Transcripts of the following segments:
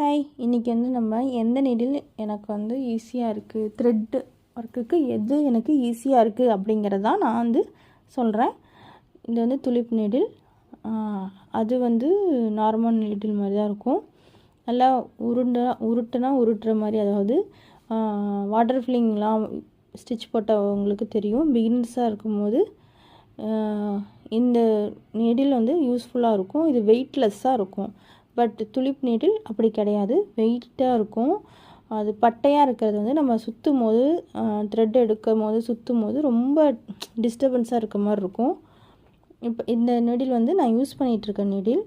Hi, இன்றைக்கி வந்து நம்ம எந்த நீடில் எனக்கு வந்து ஈஸியாக இருக்குது, த்ரெட்டு ஒர்க்குக்கு எது எனக்கு ஈஸியாக இருக்குது அப்படிங்கிறதான் நான் வந்து சொல்கிறேன். இது வந்து துலிப் நீடில். அது வந்து நார்மல் நீடில் மாதிரி தான் இருக்கும். நல்லா உருட்டுற மாதிரி, அதாவது வாட்டர் ஃபில்லிங்லாம் ஸ்டிச் போட்டவங்களுக்கு தெரியும். பிகினர்ஸாக இருக்கும்போது இந்த நீடில் வந்து யூஸ்ஃபுல்லாக இருக்கும். இது வெயிட்லெஸ்ஸாக இருக்கும். பட் துலிப் நீடில் அப்படி கிடையாது, வெயிட்டாக இருக்கும். அது பட்டையாக இருக்கிறது வந்து நம்ம சுற்றும் போது, த்ரெட் எடுக்கும் போது சுற்றும் போது ரொம்ப டிஸ்டர்பன்ஸாக இருக்க மாதிரி இருக்கும். இப்போ இந்த நீடில் வந்து நான் யூஸ் பண்ணிகிட்ருக்க நீடில்.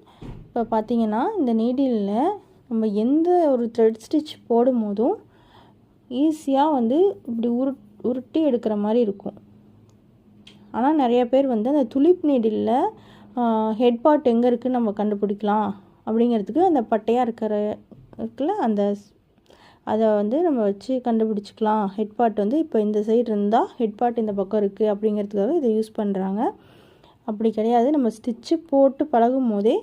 இப்போ பார்த்திங்கன்னா இந்த நீடிலில் நம்ம எந்த ஒரு த்ரெட் ஸ்டிச் போடும் போதும் ஈஸியாக வந்து இப்படி உருட்டி எடுக்கிற மாதிரி இருக்கும். ஆனால் நிறைய பேர் வந்து அந்த துலிப் நீடிலில் ஹெட் பார்ட் எங்கே இருக்குதுன்னு நம்ம கண்டுபிடிக்கலாம் அப்படிங்கிறதுக்கு அந்த பட்டையாக இருக்குல்ல, அதை வந்து நம்ம வச்சு கண்டுபிடிச்சிக்கலாம். ஹெட் பார்ட் வந்து இப்போ இந்த சைடு இருந்தால் ஹெட் பார்ட் இந்த பக்கம் இருக்குது அப்படிங்கிறதுக்காக இதை யூஸ் பண்ணுறாங்க. அப்படி கிடையாது. நம்ம ஸ்டிச்சு போட்டு பழகும் போதே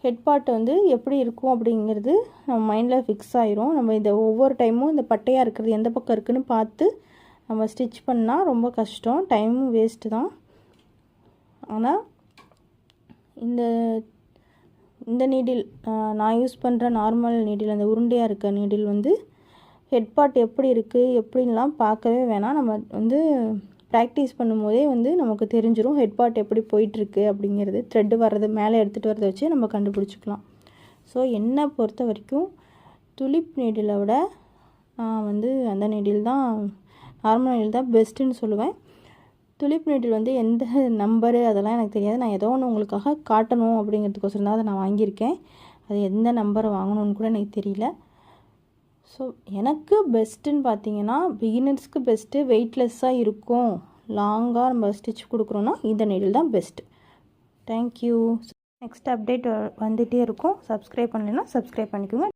ஹெட் பார்ட் வந்து எப்படி இருக்கும் அப்படிங்கிறது நம்ம மைண்டில் ஃபிக்ஸ் ஆயிரும். நம்ம இந்த ஒவ்வொரு டைமும் இந்த பட்டையாக இருக்கிறது எந்த பக்கம் இருக்குதுன்னு பார்த்து நம்ம ஸ்டிச் பண்ணால் ரொம்ப கஷ்டம், டைமும் வேஸ்ட்டு தான். ஆனால் இந்த நீடில் நான் யூஸ் பண்ணுற நார்மல் நீடில், அந்த உருண்டையாக இருக்க நீடில் வந்து ஹெட் பார்ட் எப்படி இருக்குது எப்படின்லாம் பார்க்கவே வேணாம். நம்ம வந்து ப்ராக்டிஸ் பண்ணும்போதே வந்து நமக்கு தெரிஞ்சிடும் ஹெட் பார்ட் எப்படி போயிட்டுருக்கு அப்படிங்கிறது. த்ரெட்டு வர்றது மேலே எடுத்துகிட்டு வரதை வச்சு நம்ம கண்டுபிடிச்சிக்கலாம். ஸோ என்னை பொறுத்த வரைக்கும் துலிப் நீடிலை விட நான் வந்து அந்த நீடில் தான், நார்மல் நீடில் தான் பெஸ்ட்டுன்னு சொல்லுவேன். துலிப் நீடில் வந்து எந்த நம்பரு அதெல்லாம் எனக்கு தெரியாது. நான் ஏதோ ஒன்று உங்களுக்காக காட்டணும் அப்படிங்கிறதுக்கோசரம் தான் அதை நான் வாங்கியிருக்கேன். அது எந்த நம்பரை வாங்கணும்னு கூட எனக்கு தெரியல. ஸோ எனக்கு பெஸ்ட்டுன்னு பார்த்தீங்கன்னா, பிகினர்ஸ்க்கு பெஸ்ட்டு, வெயிட்லெஸ்ஸாக இருக்கும், லாங்காக நம்ம ஸ்டிச் கொடுக்குறோன்னா இந்த நீடில் தான் பெஸ்ட்டு. தேங்க்யூ. நெக்ஸ்ட் அப்டேட் வந்துகிட்டே இருக்கும். சப்ஸ்கிரைப் பண்ணலைன்னா சப்ஸ்கிரைப் பண்ணிக்கோங்க.